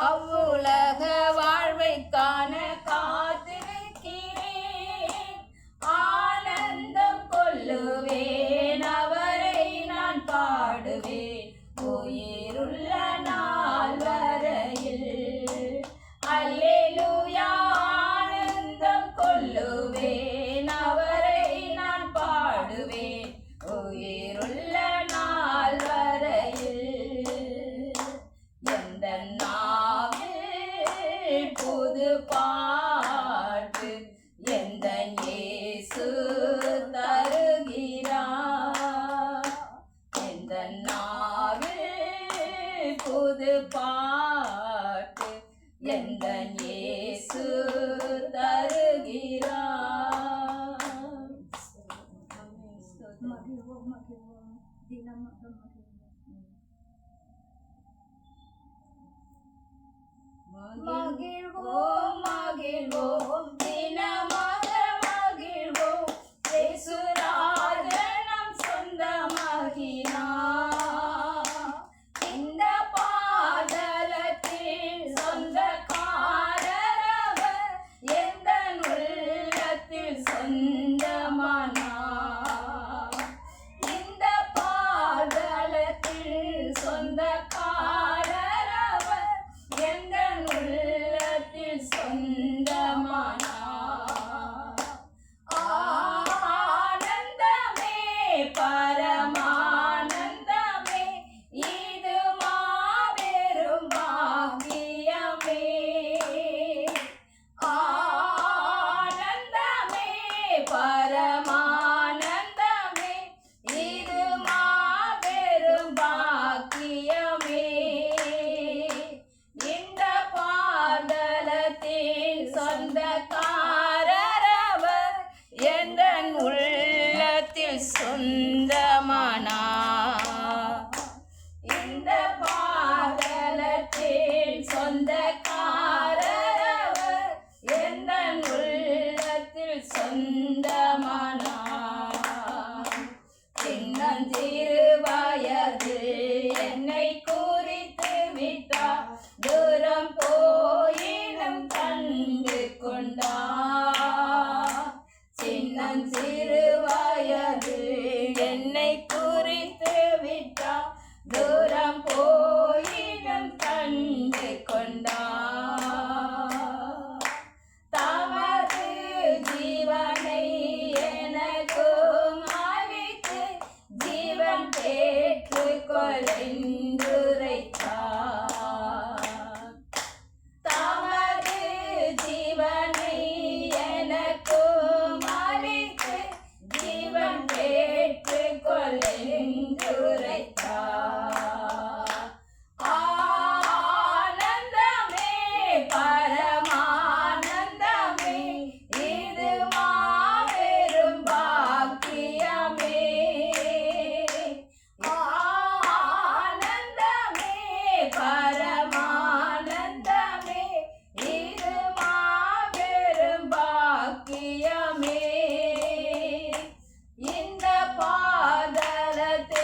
அவ்வுலக வாழ்வை காண காத்திருக்கிறேன். ஆனந்தம் கொள்ளுவேன், அவரை நான் பாடுவேன் உயிருள்ள நாள் வரையில். அல்லேலூயா, ஆனந்தம் கொள்ளுவேன், அவரை நான் பாடுவேன் உயிருள்ள நாள் வரையில். எந்த நாவில் புது பாட்டு எந்த இயேசு தருகிறார். எந்த நாவில் புது பாட்டு எந்த இயேசு தருகிறார். மகிழ்வோம் மகிழ்வோம் தினமாக மகிழ்வோம் மகிழ்வோம் தினமாக மகிழ்வோம். இயேசுராஜன் நம் சொந்தமாகினார். இந்த பாதலத்தில் சொந்தக்காரர் அவர், எந்த உள்ளத்தில் சொந்தமானார். இந்த பாதலத்தில் சொந்தக்காரர் அவர், எந்த உள்ளத்தில் சொந்தமானார். ஆனந்தமே பரமானந்தமே, இது மாபெரும் பாக்கியமே. ஆனந்தமே பரமானந்தமே, இது மாபெரும் பாக்கியமே. இந்த பாதலத்தின் சொந்தக்காரர் அவர், எந்த உள்ளத்தில் சொந்தமானார். இந்த பாதலத்தின் சொந்தக்காரர் அவர், எந்த உள்ளத்தில் சொந்தமானார். சின்னஞ்சிறு வயதில் என்னை குறித்து விட்டார், தூரம் போயினும் கண்டு கொண்டார். சின்னஞ்சிறு வயதில் என்னை குறித்து விட்டார், தூரம் போயினும் கண்டு கொண்டார். தமது ஜீவனை எனக்கும் அளித்து, ஜீவன் பெற்றுக்கொள் என்றுரைத்தார். தமது ஜீவனை எனக்கும் அளித்து, ஜீவன் பெற்றுக்கொள் என்றுரைத்தார். ஆனந்தமே பரமானந்தமே, இது மாபெரும் பாக்கியமே. ஆனந்தமே பரமானந்தமே, இது மாபெரும் பாக்கியமே. இந்த பாதலத்தில்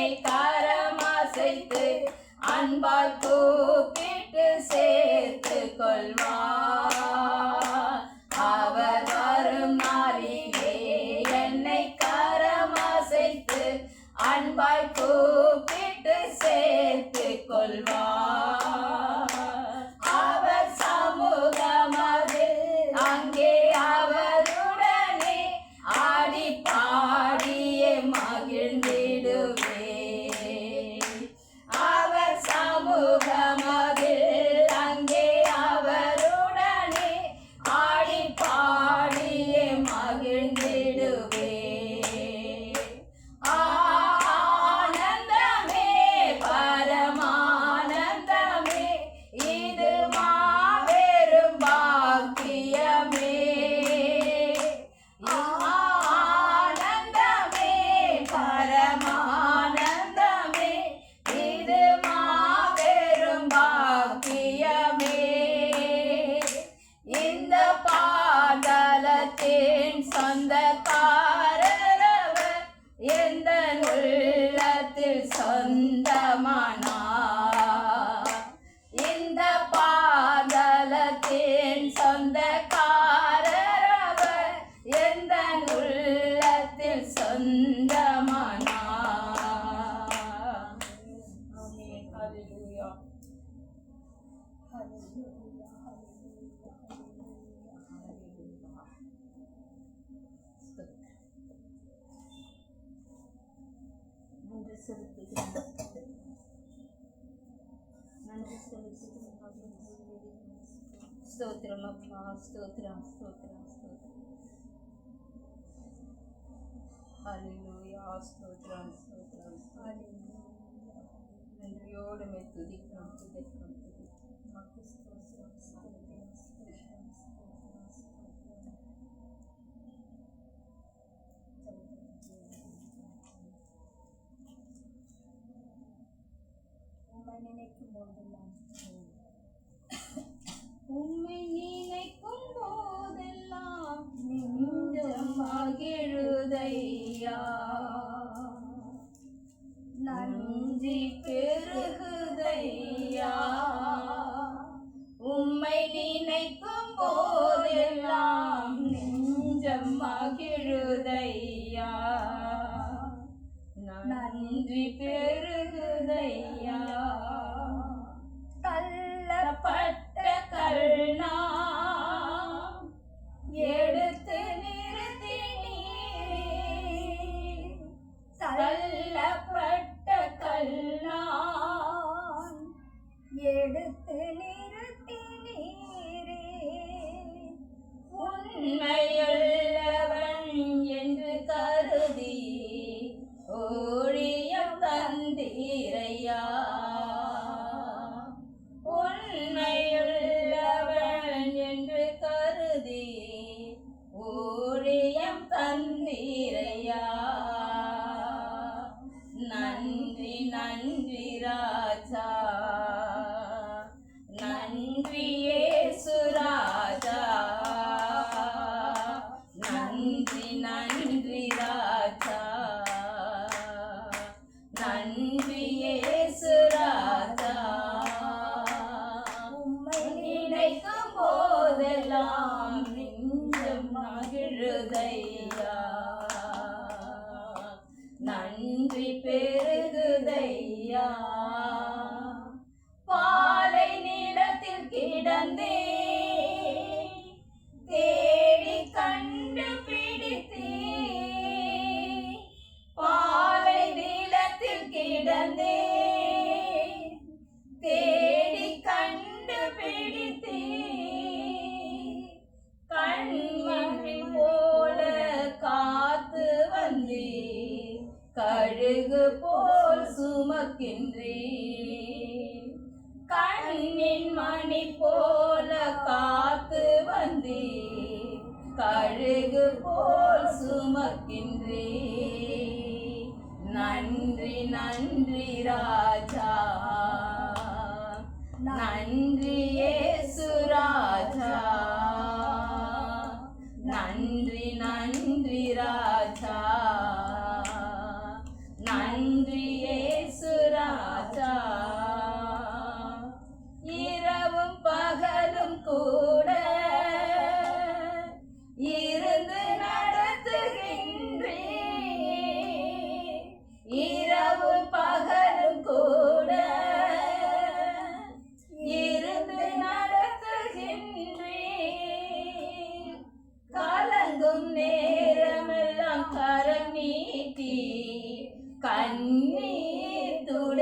என்னை கரமசைத்து அன்பாய் கூப்பிட்டு சேர்த்து கொள்வார். அவர் வரும் நாளிலே என்னை கரமசைத்து அன்பாய் கூப்பிட்டு சேர்த்து கொள்வார். அவர் சமூகமதில் அங்கே அவருடனே ஆடி பாடியே மகிழ்ந்திடுவே. அவர் சமூகமதில் அங்கே அவருடனே ஆடி பாடியே மகிழ்ந்திடுவே. ஆனந்தமே பரமானந்தமே இது மாபெரும் பாக்கியமே. ஆனந்தமே பரமானந்தமே இது மாபெரும் பாக்கியமே. இந்த பாதலத்தின் சொந்தக்காரரவர் எந்த உள்ளத்தில் சொந்தமானார். இந்த பாதலத்தின் சொந்தக்காரரவர் எந்த உள்ளத்தில் சொந்தமானார். ஆமென். ஹல்லேலூயா. ஹல்லேலூயா. நன்றி செலுத்துகிறேன். நன்றி செலுத்துகிறேன். ஸ்தோத்திரம் அப்பா, ஸ்தோத்திரம், ஸ்தோத்திரம், ஸ்தோத்திரம். ஹல்லேலூயா, ஸ்தோத்திரம், ஸ்தோத்திரம், ஹல்லேலூயா. நன்றியோடு மே துதிக்கிறோம், துதிக்கிறோம், துதிக்கிறோம். உமக்கு ஸ்தோத்திரம், ஸ்தோத்திரம், ஸ்தோத்திரம், ஸ்தோத்திரம், ஸ்தோத்திரம். உம்மை நினைக்கும் போதெல்லாம் நெஞ்சம் மகிழுதையா. நன்றி பெருகுதையா. உம்மை நினைக்கும் போதெல்லாம் நெஞ்சம் மகிழுதையா. நன்றி பெருகுதையா. தள்ளப்பட்ட கல்னா எடுத்து நிறுத்தினீர். தள்ளப்பட்ட கல்னா எடுத்து நிறுத்தினீரே. உண்மையுள்ளவன் என்று கருதி ஊழியம் தந்தீரையா. உண்மையுள்ளவன் என்று கருதி ஊழியம் தந்தீரையா. நன்றி நன்றி ராஜா. நன்றி இயேசு ராஜா. நன்றி நன்றி ராஜா. நன்றி இயேசு ராஜா. உம்மை நினைக்கும் போதெல்லாம் நெஞ்சம் மகிழுதையா. நன்றி பெருகுதையா. பாலை நிலத்தில் கிடந்தே தேடி கண்டுபிடித்தே. பாலை நிலத்தில் கிடந்தே தேடி கண்டுபிடித்தே. கண்மணி போல காத்து வந்தே. கழுகு போல் சுமக்கின்றே. கண்ணின் மணி போல காத்து வந்தே. கழுகு போல் சுமக்கின்றே. நன்றி நன்றி ராஜா. நன்றி இயேசு ராஜா. நன்றி நன்றி ராஜா. நன்றி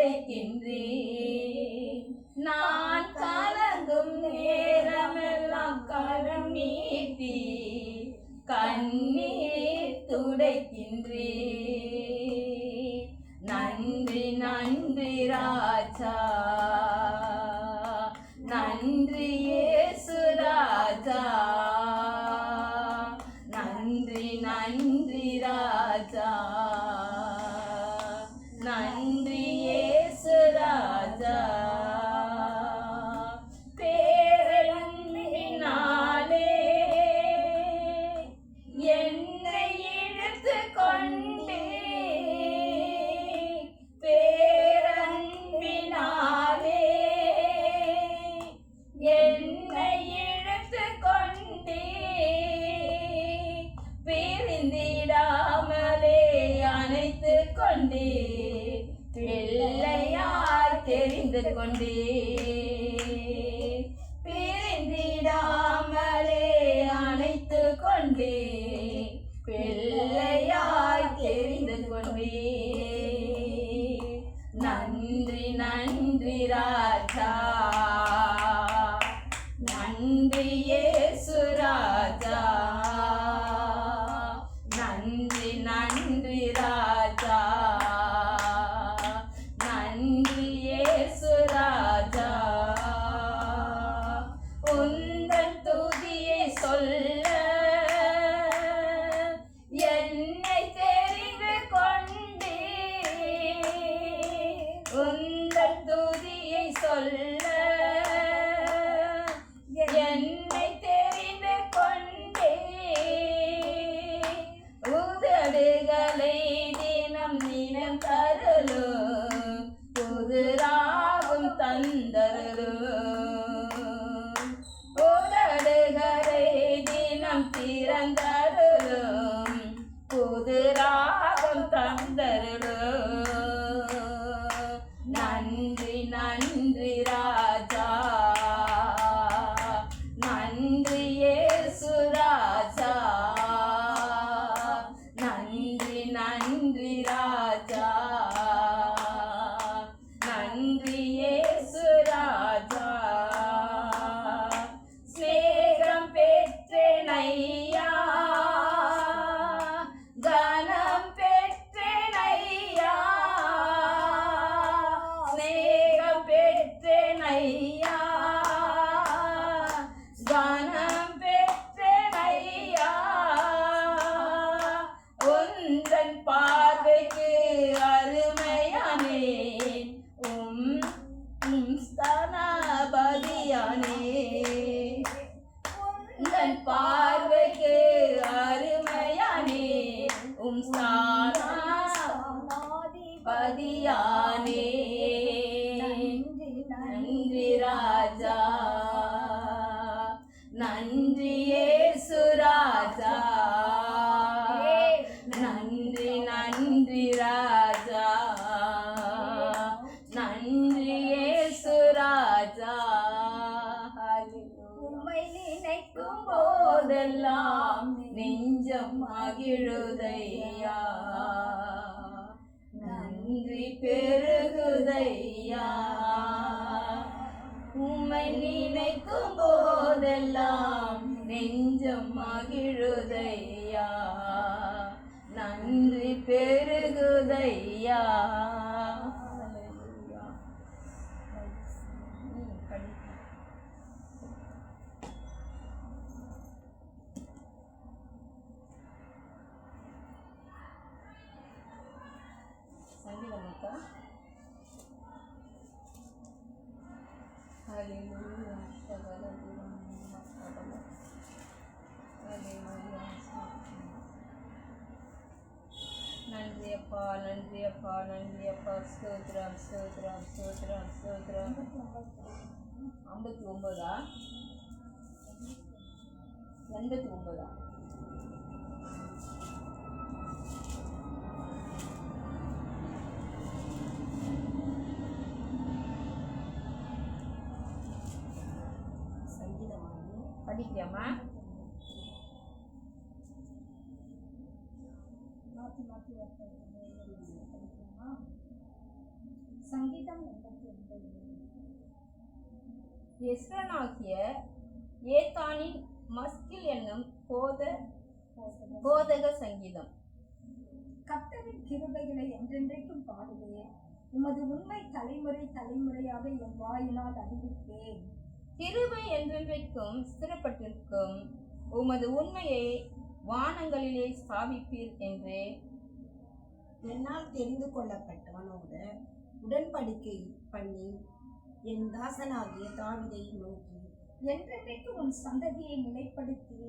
துடைக்கின்றே. நான் கலங்கும் நேரமெல்லாம் கரம் நீட்டி கண்ணீர் துடைக்கின்றே. நன்றி நன்றி ராஜா, நன்றி இயேசு ராஜா, நன்றி நன்றி ராஜா, நன்றி இயேசு ராஜா. பேரன்பினாலே என்னை இழுத்து கொண்டே, பேரன்பினாலே என்னை இழுத்து கொண்டே, பிரிந்திடாமலே அணைத்து கொண்டே, பிள்ளையாய் தெரிந்து கொண்டே, பிரிந்திடாமலே அணைத்து கொண்டே, பிள்ளையாய் தெரிந்து கொண்டே. நன்றி நன்றி ராஜா, நன்றி இயேசு ராஜா, நன்றி நன்றி ராஜா, நன்றி இயேசு ராஜா. உந்தன் துதியை சொல்ல என்னை தெரிந்து கொண்டே, உந்தன் துதியை சொல்ல என்னை தெரிந்து கொண்டே, உதடுகளை தினம் தினம் தருளும் புது ராகம் தந்தருளும், உதடுகளை தினம் திறந்தருளும் புது ராகம் தந்தருளும். நன்றி நன்றி ராஜா, நன்றி இயேசு ராஜா, நன்றி நன்றி ராஜா, நன்றி இயேசு ராஜா. ஸ்நேகம் பெற்றேனையா, கனம் பெற்றேனையா, ஸ்நேகம் பெற்றேனையா, கனம் பெற்றேனையா. உந்தன் பார்வைக்கு அருமையானேன், ஸ்தானாபதியானே, உந்தன் பார்வைக்கு அருமையானே, ஸ்தானாபதியானே. நன்றி ராஜா, நன்றி இயேசு ராஜா, நன்றி நன்றி ராஜா, நன்றி இயேசு ராஜா. உம்மை நினைக்கும் போதெல்லாம் நெஞ்சம் மகிழுதையா, நன்றி பெருகுதையா. உம்மை நினைக்கும் போதெல்லாம் நெஞ்சம் மகிழுதையா, நன்றி பெருகுதையா. சங்கீதம் Hallelujah. நன்றி அப்பா, நன்றி அப்பா, நன்றி அப்பா. ஸ்தோத்திரம் ஸ்தோத்திரம் ஸ்தோத்திரம் ஸ்தோத்திரம். 59 89 படிக்கிறியாம்மா? சங்கீதம் 89. எஸ்ரனாகிய ஏத்தானின் மஸ்கில் என்னும் போதக சங்கீதம். கர்த்தரின் கிருபைகளை என்றென்றைக்கும் பாடுவேன். உமது உண்மை தலைமுறை தலைமுறையாக என் வாயினால் அறிவிப்பேன். கிருபை என்றென்றைக்கும் ஸ்திரப்பட்டிருக்கும், உமது உண்மையை வானங்களிலே ஸ்தாபிப்பீர் என்றே. என்னால் தெரிந்து கொள்ளப்பட்டவனோடு உடன்படிக்கை பண்ணி என் தாசனாகிய தாவீதை நோக்கி, என்றென்றைக்கு உன் சந்ததியை நிலைப்படுத்தி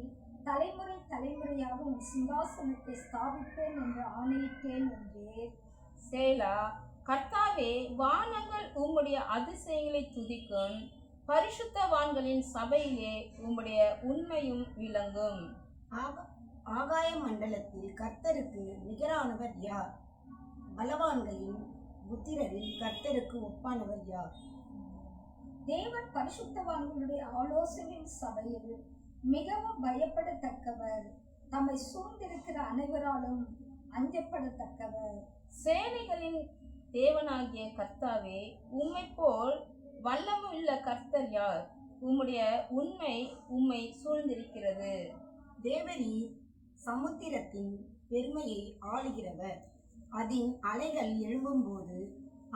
தலைமுறை தலைமுறையாக உன் சிங்காசனத்தை ஸ்தாபிப்பேன் என்று ஆணையிட்டேன் என்றே. சேலா. கர்த்தாவே, வானங்கள் உம்முடைய அதிசயங்களை துதிக்கும், பரிசுத்தவான்களின் சபையிலே உம்முடைய உண்மையும் விளங்கும். ஆகாய மண்டலத்தில் கர்த்தருக்கு நிகரானவர் யார்? பலவான்களின் புத்திரரில் கர்த்தருக்கு ஒப்பானவர் யார்? தேவன் பரிசுத்தவான்களுடைய ஆலோசனையின் சபையில் மிகவும் பயப்படத்தக்கவர், தம்மை சூழ்ந்திருக்கிற அனைவராலும் அஞ்சப்படத்தக்கவர். சேனைகளின் தேவனாகிய கர்த்தாவே, உம்மை போல் வல்லமுள்ள கர்த்தர் யார்? உம்முடைய உண்மை உம்மை சூழ்ந்திருக்கிறது. தேவரீர் சமுத்திரத்தின் பெருமையை ஆளுகிறவர், அதன் அலைகள் எழும்பும்போது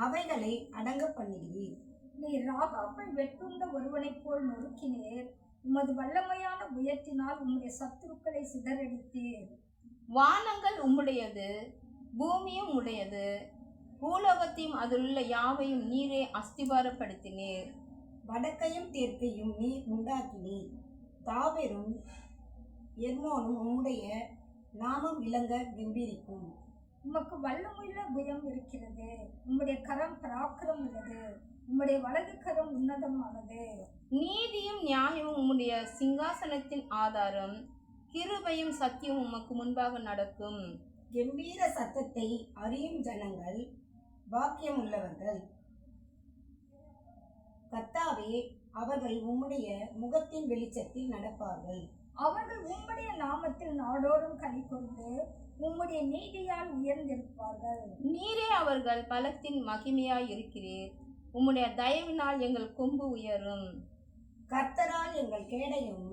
அவைகளை அடங்க பண்ணுகிறீர். நீர் ராகாப்பை வெட்டுண்ட ஒருவனைப் போல் நொறுக்கினீர். உமது வல்லமையான புயத்தினால் உம்முடைய சத்துருக்களை சிதறடித்தீர். வானங்கள் உம்முடையது, பூமியும் உடையது, பூலோகத்தையும் அதிலுள்ள யாவையும் நீரே அஸ்திபாரப்படுத்தினீர். வடக்கையும் தெற்கையும் நீர் உண்டாக்கினீர். தாவெரும் எர்மோனும் உம்முடைய நாமம் விளங்க கம்பீரிக்கும். உமக்கு வல்லமுள்ள புயம் இருக்கிறது. உம்முடைய கரம் பராக்கிரம் உள்ளது. உம்முடைய வலது கரம் உன்னதமானது. நீதியும் நியாயமும் உம்முடைய சிங்காசனத்தின் ஆதாரம், கிருபையும் சத்தியம் உமக்கு முன்பாக நடக்கும். கம்பீர சத்தத்தை அறியும் ஜனங்கள் பாக்கியம் உள்ளவர்கள். கர்த்தாவே, அவர்கள் உம்முடைய முகத்தின் வெளிச்சத்தில் நடப்பார்கள். அவர்கள் உம்முடைய நாமத்தில் நாடோறும் களி கொண்டு உம்முடைய நீதியால் உயர்ந்திருப்பார்கள். நீரே அவர்கள் பலத்தின் மகிமையாய் இருக்கிறீர். உம்முடைய தயவினால் எங்கள் கொம்பு உயரும். கர்த்தரால் எங்கள் கேடையும்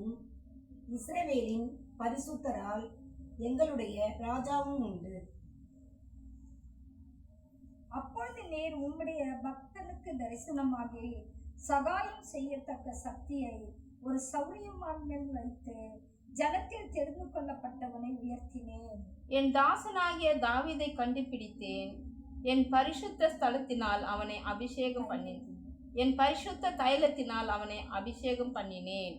இஸ்ரவேலின் பரிசுத்தரால் எங்களுடைய ராஜாவும் உண்டு. அப்பொழுது நீர் உம்முடைய பக்தனுக்கு தரிசனமாகி சகாயம் செய்யத்தக்க சக்தியை ஒரு சௌரியமான் மேல் வைத்து ஜனத்தில் தெரிந்து கொள்ளப்பட்டவனை உயர்த்தினேன். என் தாசனாகிய தாவீதை கண்டுபிடித்தேன். என் பரிசுத்த ஸ்தலத்தினால் அவனை அபிஷேகம் பண்ணினேன். என் பரிசுத்த தைலத்தினால் அவனை அபிஷேகம் பண்ணினேன்.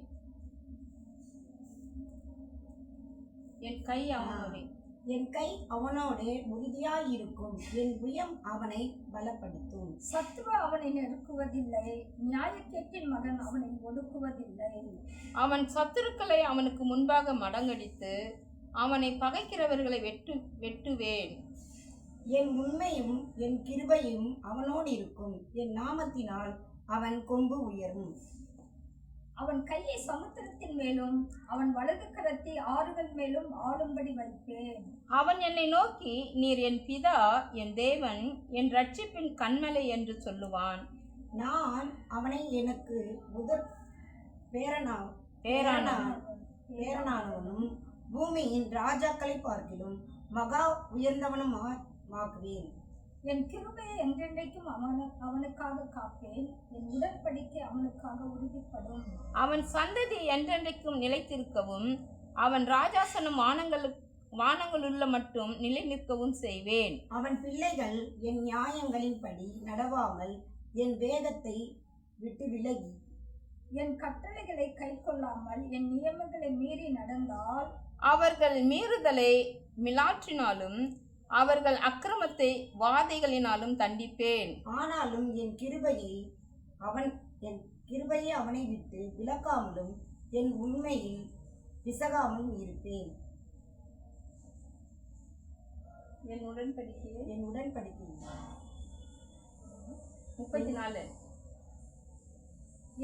என் கை அவனோடு உறுதியாயிருக்கும். என் புயம் அவனை பலப்படுத்தும். சத்ரு அவனை நெருக்குவதில்லை. நியாயக்கேட்டின் மகன் அவனை ஒடுக்குவதில்லை. அவன் சத்துருக்களை அவனுக்கு முன்பாக மடங்கடித்து அவனை பகைக்கிறவர்களை வெட்டுவேன். என் உண்மையும் என் கிருபையும் அவனோடு இருக்கும். என் நாமத்தினால் அவன் கொம்பு உயரும். அவன் கையை சமுத்திரத்தின் மேலும் அவன் வலது கரத்தை ஆறுகள் மேலும் ஆளும்படி வைப்பேன். அவன் என்னை நோக்கி, நீர் என் பிதா, என் தேவன், என் ரட்சிப்பின் கண்மலை என்று சொல்லுவான். நான் அவனை எனக்கு முதற் பேரனானவனும் பூமியின் ராஜாக்களை பார்க்கிலும் மகா உயர்ந்தவனுமாக்குவேன். என் கிருபையை என்றென்றைக்கும் அவனுக்காக காப்பேன். என் உடன்படிக்கை அவனுக்காக உறுதிப்படும். அவன் சந்ததி என்றென்றைக்கும் நிலைத்திருக்கவும் அவன் ராஜாசனம் வானங்களுள்ள மட்டும் நிலை நிற்கவும் செய்வேன். அவன் பிள்ளைகள் என் நியாயங்களின்படி நடவாமல் என் வேதத்தை விட்டு விலகி என் கட்டளைகளை கை கொள்ளாமல் என் நியமங்களை மீறி நடந்தால் அவர்கள் மீறுதலை மிலாற்றினாலும் அவர்கள் அக்கிரமத்தை வாதைகளினாலும் தண்டிப்பேன். ஆனாலும் என் கிருபையை அவனை விட்டு விலக்காமலும் என் உண்மையில் பிசகாமலும் இருப்பேன். என் உடன்படிக்கை 34.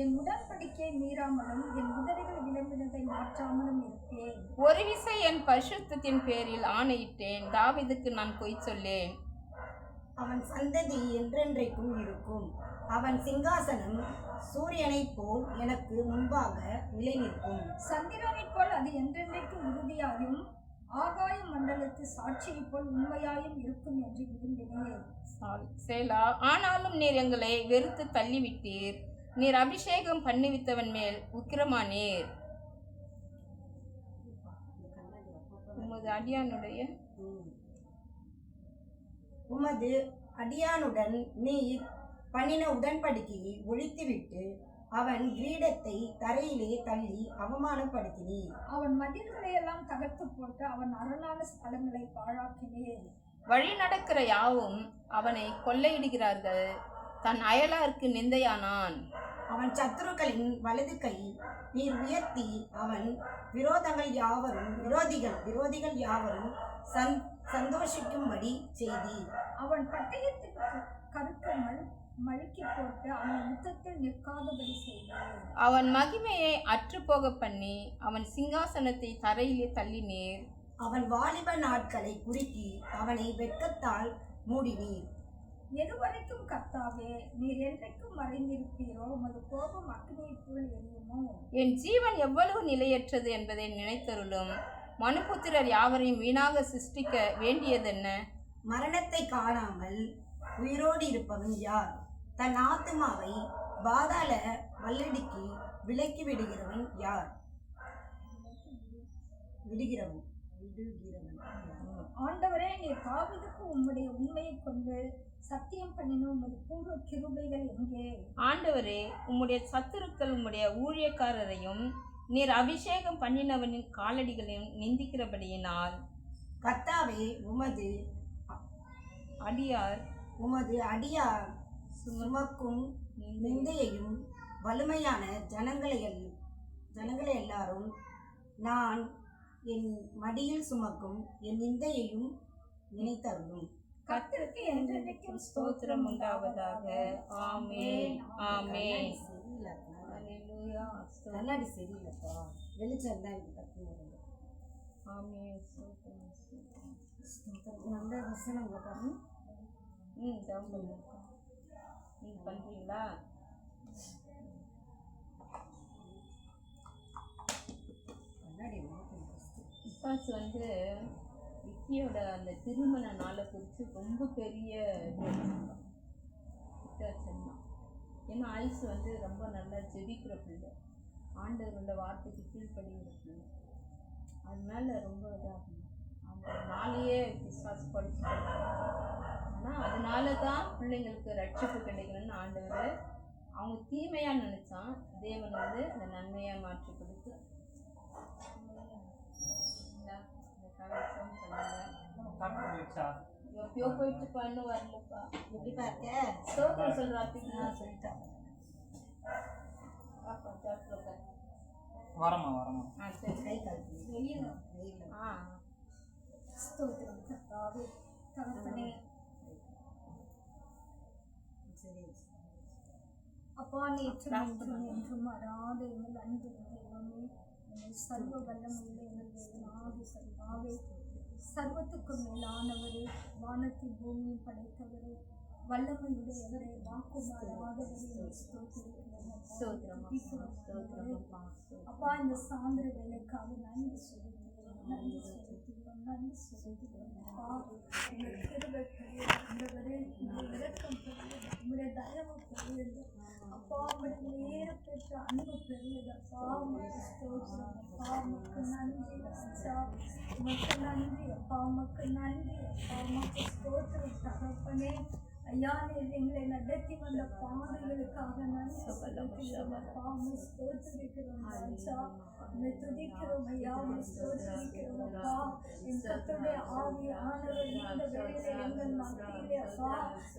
என் உடன்படிக்கையை மீறாமலும் என் உதடுகள் விளம்பினதை மாற்றாமலும் இருப்பேன். ஒரு விசை என் பரிசுத்தத்தின் பேரில் ஆணையிட்டேன். தாவீதுக்கு நான் பொய் சொல்லேன். அவன் சந்ததி என்றென்றைக்கும் இருக்கும். அவன் சிங்காசனம் சூரியனைப் போல் எனக்கு முன்பாக நிலை நிற்கும். சந்திரனைப் போல் அது என்றென்றைக்கு உறுதியாயும் ஆகாய மண்டலத்து சாட்சியைப் போல் உண்மையாயும் இருக்கும் என்று விரும்பினேன். சேலா. ஆனாலும் நீர் எங்களை வெறுத்து தள்ளிவிட்டீர். நீர் அபிஷேகம் பண்ணுவித்தவன் மேல் உக்கிரமானீர். உமது அடியானுடைய உமது அடியானுடன் நீர் பண்ணின உடன்படிக்கையை ஒழித்துவிட்டு அவன் கிரீடத்தை தரையிலே தள்ளி அவமானப்படுத்தினீர். அவன் மதில்களை எல்லாம் தகர்த்து போட்டு அவன் அரணான ஸ்தலங்களை பாழாக்கினேன். வழி நடக்கிற யாவும் அவனை கொள்ளையிடுகிறார்கள். தன் அயலாருக்கு நிந்தையானான். அவன் சத்துருக்களின் வலது கை நீர் உயர்த்தி அவன் விரோதிகள் யாவரும் சந்தோஷிக்கும்படி செய்தீர். அவன் பட்டயத்திற்கு கருக்க மழுக்கி போட்டு அவன் யுத்தத்தில் நிற்காதபடி செய்தார். அவன் மகிமையை அற்றுப்போக பண்ணி அவன் சிங்காசனத்தை தரையிலே தள்ளினீர். அவன் வாலிப நாட்களை குறுக்கி அவனை வெட்கத்தால் மூடினீர். எதுவரைக்கும் கர்த்தாவே நீர் என்றைக்கும் மறைந்திருப்பீரோ? உமது கோபம் அக்னியைப் போல் எரியுமோ? என் ஜீவன் எவ்வளவு நிலையற்றது என்பதை நினைத்தருளும். மனுபுத்திரர் யாவரையும் வீணாக சிருஷ்டிக்க வேண்டியதென்ன? மரணத்தை காணாமல் உயிரோடு இருப்பவன் யார்? தன் ஆத்துமாவை பாதாள வல்லடிக்கு விலக்கி விடுகிறவன் யார்? விடுகிறவன். ஆண்டவரே, நீர் தாவீதுக்கு உம்முடைய உண்மையை கொண்டு சத்தியம் பண்ணின உமது பூர்வ கிருபைகள் எங்கே? ஆண்டவரே, உம்முடைய சத்துருக்கள் உம்முடைய ஊழியக்காரரையும் நீர் அபிஷேகம் பண்ணினவனின் காலடிகளையும் நிந்திக்கிறபடியினால் கர்த்தாவே, உமது அடியார் சுமக்கும் நிந்தையையும் வலிமையான ஜனங்களை எல்லாரும் நான் என் மடியில் சுமக்கும் என் நிந்தையையும் நினைத்தருளும். கர்த்தருக்கு என்றென்றைக்கும் ஸ்தோத்திரம் உண்டாவதாக. ஆமென், ஆமென். அல்லேலூயா. கண்ணாடி சரியில்லைப்பா, வெளிச்சம் தான் எனக்கு தப்பு. ஆமென். நல்ல வசனம் பாருங்க. ஜெபம் பண்ணுங்க. நீங்க பண்றீங்களா? பிசாசு வந்து விக்கியோட அந்த திருமண நாளை குறித்து ரொம்ப பெரிய சொன்னான். ஏன்னா ஐஸ் வந்து ரொம்ப நல்லா ஜெபிக்கிற பிள்ளை, ஆண்டவரோட வார்த்தைக்கு கீழ்ப்படுகிற பிள்ளை, அதனால ரொம்ப இதாகும். அந்த நாளையே பிசாசு படிச்சு, ஆனால் அதனால தான் பிள்ளைங்களுக்கு ரட்சிப்பு கிடைக்கணும்னு ஆண்டவர் அவங்க தீமையாக நினச்சான். தேவன் வந்து அந்த நன்மையாக மாற்றி கொடுத்து எப்பயோ போயிட்டுப்பா, இன்னும் வரலப்பா. எப்படி பார்க்க ஸ்தோத்திரம் சொல்றாங்க. சொல்லிட்டேன். வரமா சரி. கை கழுத்து வெயில் வெயில். ஸ்தோத்திரம் கர்த்தாவே. தகப்பனே, சரி. அப்பா, நேற்றும் இன்றும் என்றும் மாறாத எங்கள் அன்பு தெய்வமே, எங்கள் சர்வ வல்லமையுள்ள எங்கள் தேவனாகிய கர்த்தாவே, சர்வத்துக்கும் மேலானவரே, வானத்தின் பூமியும் படைத்தவரே, வல்லமையுடையவரே, வாக்குமாறாதவரே, அப்பா, இந்த சாயந்தர வேலைக்காக நன்றி சொல்லுகிறேன். நன்றி செலுத்துகிறோம். அப்பா, உங்கள் கிருபை பெரியது ஆண்டவரே, உங்கள் இரக்கம் பெரியது, உங்களுடைய தயவு பெரியது. அப்பா, உங்களுடைய நேரப்பெற்ற அன்பு பெரியது. அப்பா, உங்களுக்கு ஸ்தோத்திரம். அப்பா, உமக்கு நன்றி ராஜா, உமக்கு நன்றி அப்பா, உமக்கு நன்றி அப்பா, உமக்கு ஸ்தோத்திரம் தகப்பனே. ஐயா, நீர் எங்களை நடத்தி வந்த பாதைகளுக்காக நன்றி செலுத்துகிறோம். அப்பா, உம்மை ஸ்தோத்திரிக்கிறோம் ராஜா, உம்மை துதிக்கிறோம் ஐயா, உம்மை ஸ்தோத்திரிக்கிறோம் அப்பா. என் கர்த்தருடைய ஆவியானவர் இந்த வேளையிலே எங்கள் மத்தியிலே அப்பா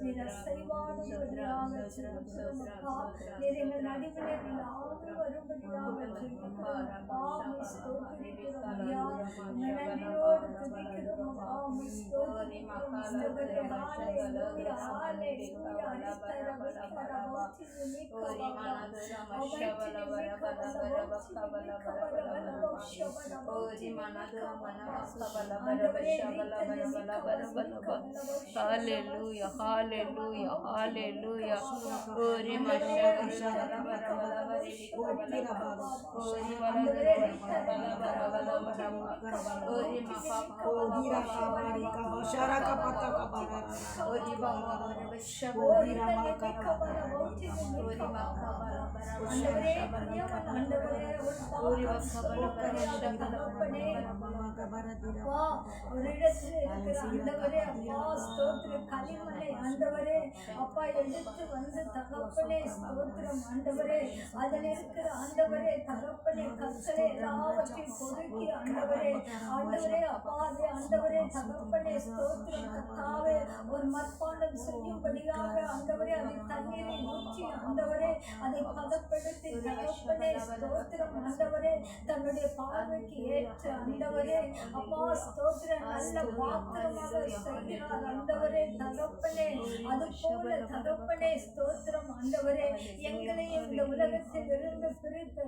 நீர் அசைவாடும்படியாக ஜெபிக்கிறோம் அப்பா. நீர் எங்கள் நடுவிலே நீராக வரும்படியாக ஜெபிக்கிறோம் அப்பா. உம்மை ஸ்தோத்திரிக்கிறோம் ஐயா, உம்மை நன்றியோடு துதிக்கிறோம் அப்பா. உம்மை ஸ்தோத்திரிக்கிறோம் ஆண்டவரே. ஹalleluya, ஹalleluya. Hallelujah, hallelujah, hallelujah. ஒரு இடத்துல இருக்கிற ஆண்டவரே அப்பா ஸ்தோத்திரம் களிமண்ணை ஆண்டவரே அப்பா எடுத்து வந்து தகப்பனே ஸ்தோத்திரம் ஆண்டவரே அதில் இருக்கிற ஆண்டவரே தகப்பனே கற்களை எல்லாவற்றையும் பொறுக்கி ஆண்டவரே அப்பா அதே ஆண்டவரே தகப்பனே ஸ்தோத்திரம் கர்த்தாவே ஒரு மட்பாண்டம் செய்யும்படியாக ஆண்டவரே அதை தண்ணீரை ஊற்றி ஆண்டவரே அதை பதப்படுத்தி தகப்பனே ஸ்தோத்திரம் ஆண்டவரே தன்னுடைய பார்வைக்கு ஏற்ற ஆண்டவரே அப்பா ஸ்தோத்திரம் நல்ல பாத்திரமாக செய்கிறார் ஆண்டவரே தகப்பனே அது போல தகப்பனே ஸ்தோத்திரம் ஆண்டவரே எங்களையும் இந்த உலகத்தில் இருந்து பிரித்து